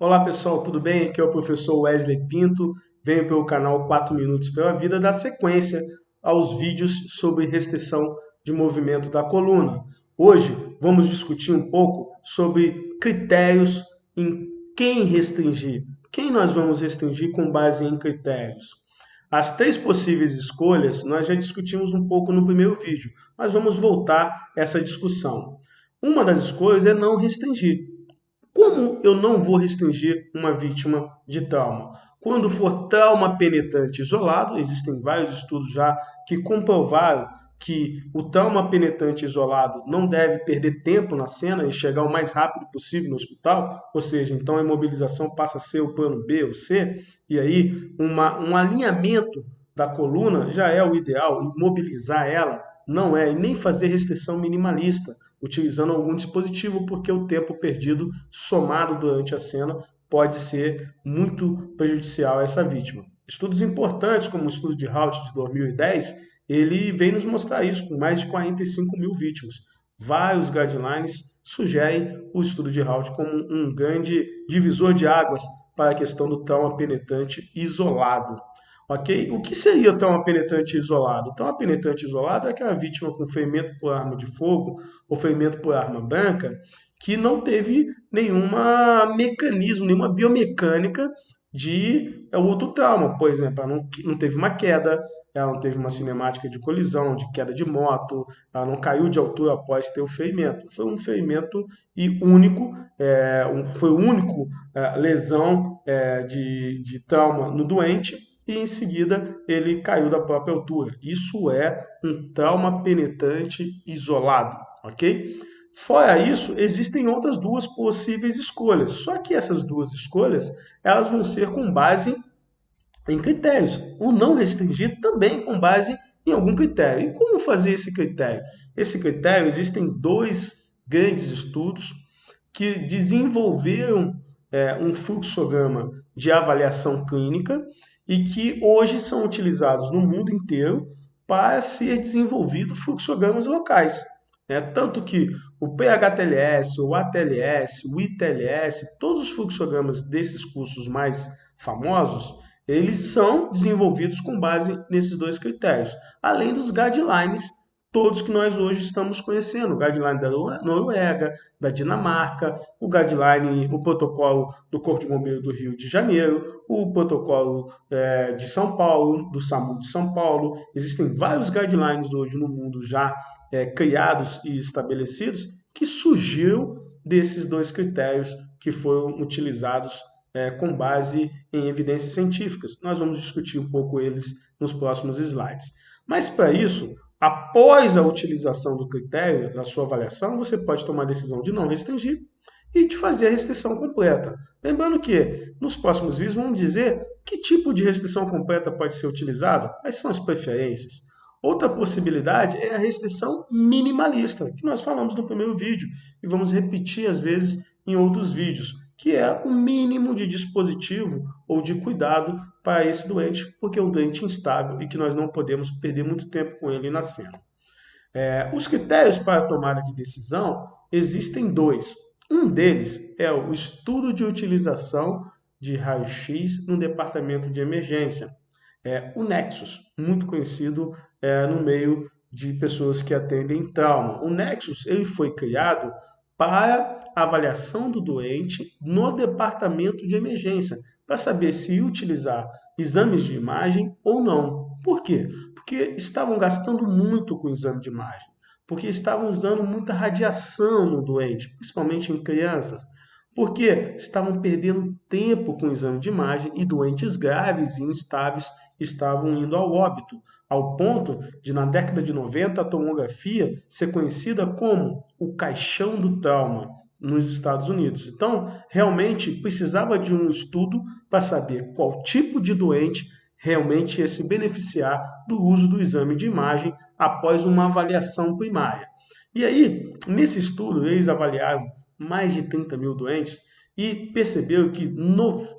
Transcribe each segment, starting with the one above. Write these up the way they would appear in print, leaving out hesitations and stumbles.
Olá pessoal, tudo bem? Aqui é o professor Wesley Pinto. Venho pelo canal 4 Minutos pela Vida dar sequência aos vídeos sobre restrição de movimento da coluna. Hoje vamos discutir um pouco sobre critérios em quem restringir. Quem nós vamos restringir com base em critérios? As três possíveis escolhas nós já discutimos um pouco no primeiro vídeo, mas vamos voltar a essa discussão. Uma das escolhas é não restringir. Como eu não vou restringir uma vítima de trauma? Quando for trauma penetrante isolado, existem vários estudos já que comprovaram que o trauma penetrante isolado não deve perder tempo na cena e chegar o mais rápido possível no hospital, ou seja, então a imobilização passa a ser o plano B ou C, e aí um alinhamento da coluna já é o ideal, imobilizar ela não é, e nem fazer restrição minimalista, utilizando algum dispositivo, porque o tempo perdido somado durante a cena pode ser muito prejudicial a essa vítima. Estudos importantes, como o estudo de Haut de 2010, ele vem nos mostrar isso, com mais de 45 mil vítimas. Vários guidelines sugerem o estudo de Haut como um grande divisor de águas para a questão do trauma penetrante isolado. Ok? O que seria o trauma penetrante isolado? O trauma penetrante isolado é aquela vítima com ferimento por arma de fogo ou ferimento por arma branca que não teve nenhuma mecanismo, nenhuma biomecânica de outro trauma. Por exemplo, ela não teve uma queda, ela não teve uma cinemática de colisão, de queda de moto, ela não caiu de altura após ter o ferimento. Foi um ferimento e único, foi o único lesão de trauma no doente, e em seguida ele caiu da própria altura. Isso é um trauma penetrante isolado, ok? Fora isso, existem outras duas possíveis escolhas, só que essas duas escolhas elas vão ser com base em critérios. O não restringir também com base em algum critério. E como fazer esse critério? Esse critério, existem dois grandes estudos que desenvolveram um fluxograma de avaliação clínica e que hoje são utilizados no mundo inteiro para ser desenvolvido fluxogramas locais. Tanto que o PHTLS, o ATLS, o ITLS, todos os fluxogramas desses cursos mais famosos, eles são desenvolvidos com base nesses dois critérios, além dos guidelines todos que nós hoje estamos conhecendo, o guideline da Noruega, da Dinamarca, o guideline, o protocolo do Corpo de Bombeiros do Rio de Janeiro, o protocolo de São Paulo, do SAMU de São Paulo. Existem vários guidelines hoje no mundo já criados e estabelecidos que surgiram desses dois critérios que foram utilizados com base em evidências científicas. Nós vamos discutir um pouco eles nos próximos slides. Mas para isso, após a utilização do critério na sua avaliação, você pode tomar a decisão de não restringir e de fazer a restrição completa. Lembrando que nos próximos vídeos vamos dizer que tipo de restrição completa pode ser utilizado, quais são as preferências. Outra possibilidade é a restrição minimalista, que nós falamos no primeiro vídeo e vamos repetir às vezes em outros vídeos, que é o mínimo de dispositivo ou de cuidado para esse doente, porque é um doente instável e que nós não podemos perder muito tempo com ele na cena. Os critérios para a tomada de decisão existem dois. Um deles é o estudo de utilização de raio-x no departamento de emergência, o Nexus, muito conhecido no meio de pessoas que atendem trauma. O Nexus ele foi criado para avaliação do doente no departamento de emergência, para saber se utilizar exames de imagem ou não. Por quê? Porque estavam gastando muito com o exame de imagem, porque estavam usando muita radiação no doente, principalmente em crianças, porque estavam perdendo tempo com o exame de imagem e doentes graves e instáveis estavam indo ao óbito, ao ponto de, na década de 90, a tomografia ser conhecida como o caixão do trauma nos Estados Unidos. Então, realmente precisava de um estudo para saber qual tipo de doente realmente ia se beneficiar do uso do exame de imagem após uma avaliação primária. E aí, nesse estudo, eles avaliaram mais de 30 mil doentes e perceberam que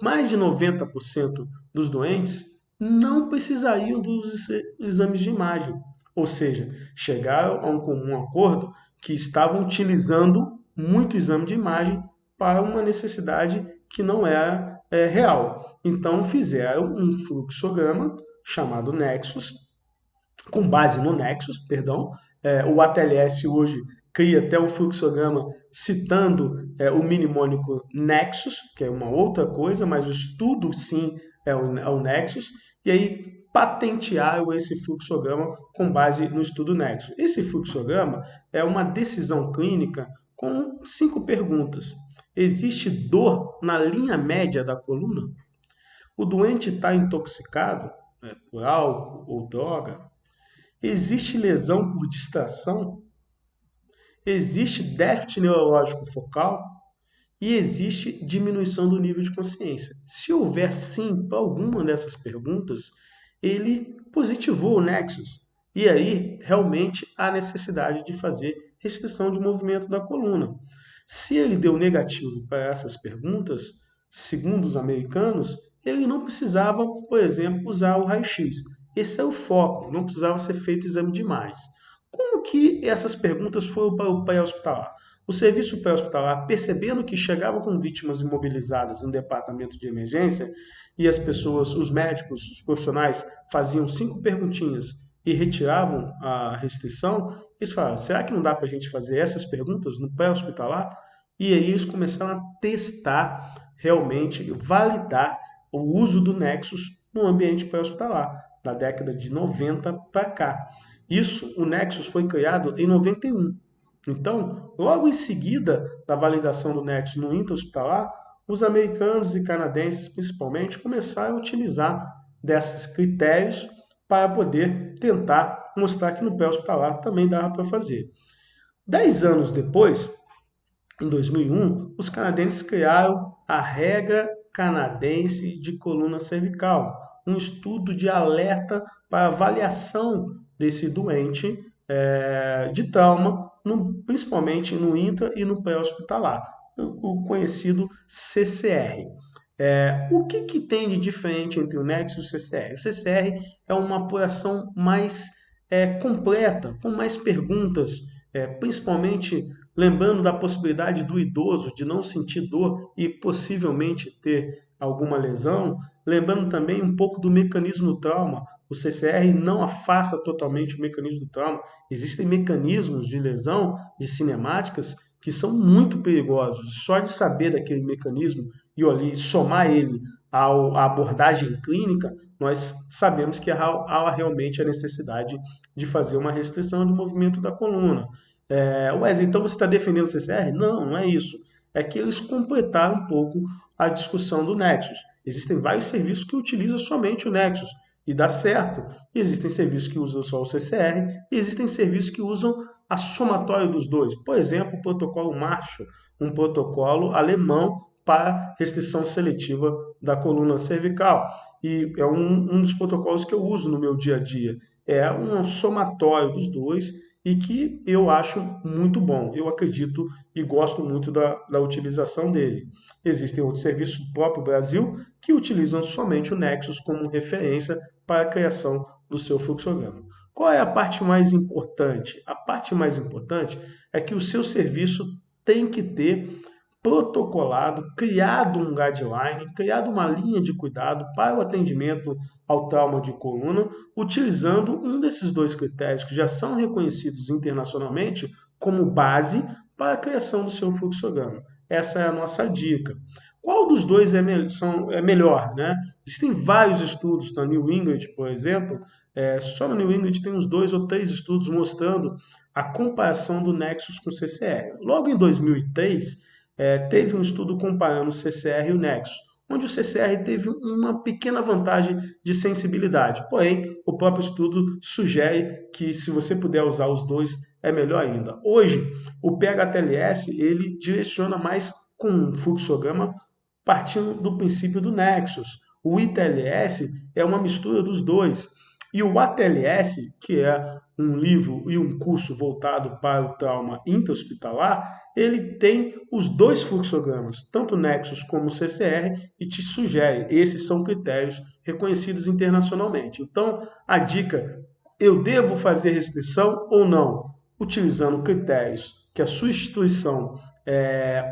mais de 90% dos doentes não precisariam dos exames de imagem. Ou seja, chegaram a um comum acordo que estavam utilizando muito exame de imagem para uma necessidade que não era real. Então fizeram um fluxograma chamado Nexus, com base no Nexus, perdão. O ATLS hoje cria até um fluxograma citando o mnemônico Nexus, que é uma outra coisa, mas o estudo sim é o Nexus, e aí patentearam esse fluxograma com base no estudo Nexus. Esse fluxograma é uma decisão clínica com 5 perguntas. Existe dor na linha média da coluna? O doente está intoxicado por álcool ou droga? Existe lesão por distração? Existe déficit neurológico focal? E existe diminuição do nível de consciência? Se houver sim para alguma dessas perguntas, ele positivou o Nexus. E aí, realmente, há necessidade de fazer restrição de movimento da coluna. Se ele deu negativo para essas perguntas, segundo os americanos, ele não precisava, por exemplo, usar o raio-x. Esse é o foco, não precisava ser feito exame de imagens. Como que essas perguntas foram para o pré-hospitalar? O serviço pré-hospitalar, percebendo que chegava com vítimas imobilizadas no departamento de emergência e as pessoas, os médicos, os profissionais faziam 5 perguntinhas e retiravam a restrição, eles falaram, será que não dá para a gente fazer essas perguntas no pré-hospitalar? E aí eles começaram a testar, realmente, validar o uso do Nexus no ambiente pré-hospitalar, da década de 90 para cá. Isso, o Nexus foi criado em 91. Então, logo em seguida da validação do Nexus no intra-hospitalar, os americanos e canadenses, principalmente, começaram a utilizar desses critérios para poder tentar mostrar que no pré-hospitalar também dava para fazer. 10 anos depois, em 2001, os canadenses criaram a Regra Canadense de Coluna Cervical, um estudo de alerta para avaliação desse doente de trauma, principalmente no intra e no pré-hospitalar, o conhecido CCR. O que tem de diferente entre o Nexus e o CCR? O CCR é uma apuração mais completa, com mais perguntas, principalmente lembrando da possibilidade do idoso de não sentir dor e possivelmente ter alguma lesão, lembrando também um pouco do mecanismo do trauma. O CCR não afasta totalmente o mecanismo do trauma. Existem mecanismos de lesão, de cinemáticas, que são muito perigosos. Só de saber daquele mecanismo e ali somar ele à abordagem clínica, nós sabemos que há realmente a necessidade de fazer uma restrição de movimento da coluna. Wesley, então você está defendendo o CCR? Não, não é isso. É que eles completaram um pouco a discussão do Nexus. Existem vários serviços que utilizam somente o Nexus e dá certo. E existem serviços que usam só o CCR e existem serviços que usam a somatória dos dois. Por exemplo, o protocolo Marshall, um protocolo alemão para restrição seletiva da coluna cervical. E é um dos protocolos que eu uso no meu dia a dia. É um somatório dos dois e que eu acho muito bom. Eu acredito e gosto muito da utilização dele. Existem outros serviços do próprio Brasil que utilizam somente o Nexus como referência para a criação do seu fluxograma. Qual é a parte mais importante? A parte mais importante é que o seu serviço tem que ter protocolado, criado um guideline, criado uma linha de cuidado para o atendimento ao trauma de coluna, utilizando um desses 2 critérios que já são reconhecidos internacionalmente como base para a criação do seu fluxograma. Essa é a nossa dica. Qual dos dois é melhor, né? Existem vários estudos na New England, por exemplo, só na New England tem uns 2 ou 3 estudos mostrando a comparação do Nexus com o CCR. Logo em 2003, teve um estudo comparando o CCR e o Nexus, onde o CCR teve uma pequena vantagem de sensibilidade. Porém, o próprio estudo sugere que se você puder usar os dois, é melhor ainda. Hoje, o PHTLS ele direciona mais com um fluxograma partindo do princípio do Nexus. O ITLS é uma mistura dos dois. E o ATLS, que é um livro e um curso voltado para o trauma intra-hospitalar, ele tem os 2 fluxogramas, tanto o Nexus como o CCR, e te sugere. Esses são critérios reconhecidos internacionalmente. Então, a dica, eu devo fazer restrição ou não? Utilizando critérios que a sua instituição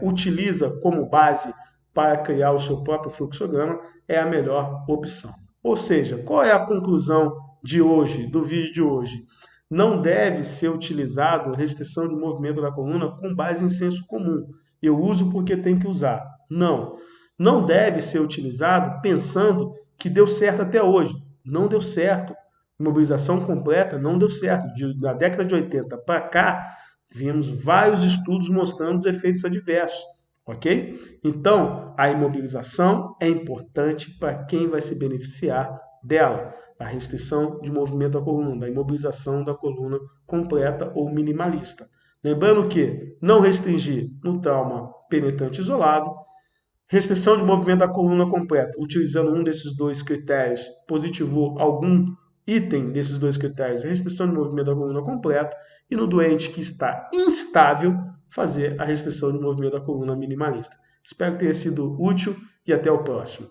utiliza como base para criar o seu próprio fluxograma, é a melhor opção. Ou seja, qual é a conclusão de hoje, do vídeo de hoje? Não deve ser utilizado restrição de movimento da coluna com base em senso comum. Eu uso porque tem que usar. Não. Não deve ser utilizado pensando que deu certo até hoje. Não deu certo. Imobilização completa não deu certo. Da década de 80 para cá, vimos vários estudos mostrando os efeitos adversos. Ok? Então, a imobilização é importante para quem vai se beneficiar dela. A restrição de movimento da coluna, a imobilização da coluna completa ou minimalista. Lembrando que não restringir no trauma penetrante isolado, restrição de movimento da coluna completa, utilizando um desses dois critérios, positivou algum item desses dois critérios, restrição de movimento da coluna completa, e no doente que está instável, fazer a restrição de movimento da coluna minimalista. Espero que tenha sido útil e até o próximo.